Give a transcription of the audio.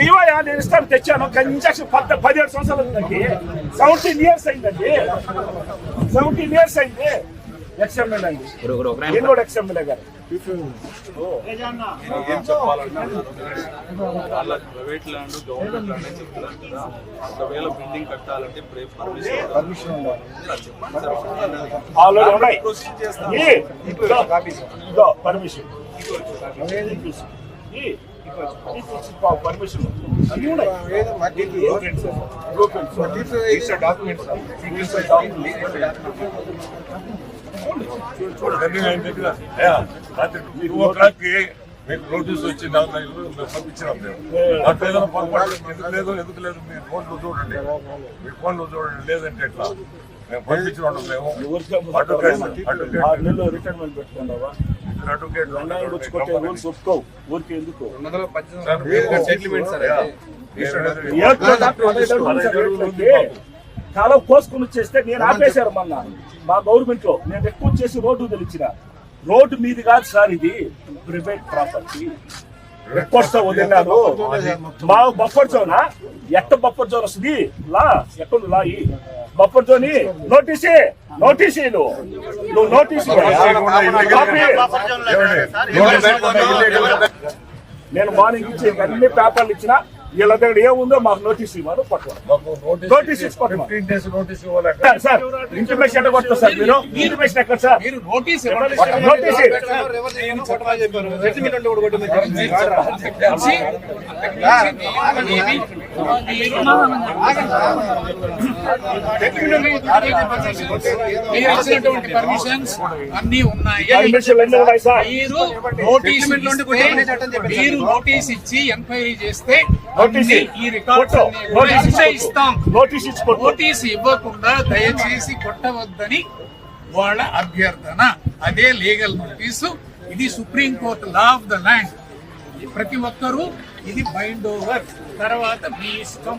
ఇవయా నేను ఇస్తాను తెచ్చాను ఇంజక్షన్ 17 సంవత్సరాలు ఉందండి. 17 years అయిందండి. 17 years అయింది. ఎక్స్ఎమ్మెల్యే అండి, నేను కూడా ఎక్స్ఎమ్మెల్యే గారు. ఏం చెప్పాలంటే ప్రైవేట్ ల్యాండ్ గవర్నమెంట్ ల్యాండ్ అని చెప్తున్నారు కదా, ఒకవేళ బిల్డింగ్ కట్టాలంటే పర్మిషన్ ఆల్రెడీ ఉన్నాయి. పర్మిషన్ పర్మిషన్ రాత్రి 2 o'clock మీకు నోటీస్ వచ్చింది, పంపించినాం మేము. అట్లా ఏదైనా పొరపాటు ఎందుకు లేదు మీరు ఫోన్లు చూడండి, మీరు ఫోన్లు చూడండి, లేదంటే ఎట్లా మేము పంపించిన మేము రిటైర్మెంట్ పెట్టుకున్నావా? చాలా కోసుకుని వచ్చేస్తే నేను ఆపేశారు మొన్న మా గవర్నమెంట్ లో. నేను ఎక్కువ చేసి రోడ్డు తెలిసిన రోడ్డు మీది కాదు సార్, ఇది ప్రైవేట్ ప్రాపర్టీ. రిపోర్ట్స్ వదిలినారు మా బఫర్ జోన్. ఎట్ట బఫర్ జోన్ వస్తుంది? లా ఎక్కడ లా బఫర్ జోన్ నోటీస్ నువ్వు నోటీస్. నేను మార్నింగ్ ఇచ్చి అన్ని పేపర్లు ఇచ్చిన, వీళ్ళ దగ్గర ఏముందో మాకు నోటీస్ ఇవ్వరు, నోటీస్ సార్. ఇంటిమేషన్ ఎక్కడ కొడతారు సార్ మీరు? ఇంటిమేషన్ ఎక్కడ సార్? నోటీస్ పర్మిషన్స్ అన్ని ఉన్నాయి. మీరు నోటీస్ ఇచ్చి ఎంక్వైరీ చేస్తే ఈ రికార్డ్స్ ఇస్తాం. నోటీస్ ఇవ్వకుండా దయచేసి కొట్టవద్దని వాళ్ళ అభ్యర్థన. అదే లీగల్ నోటీసు. ఇది supreme court law of the land. ప్రతి ఒక్కరూ ఇది బైండ్ ఓవర్. తర్వాత మీ ఇష్టం.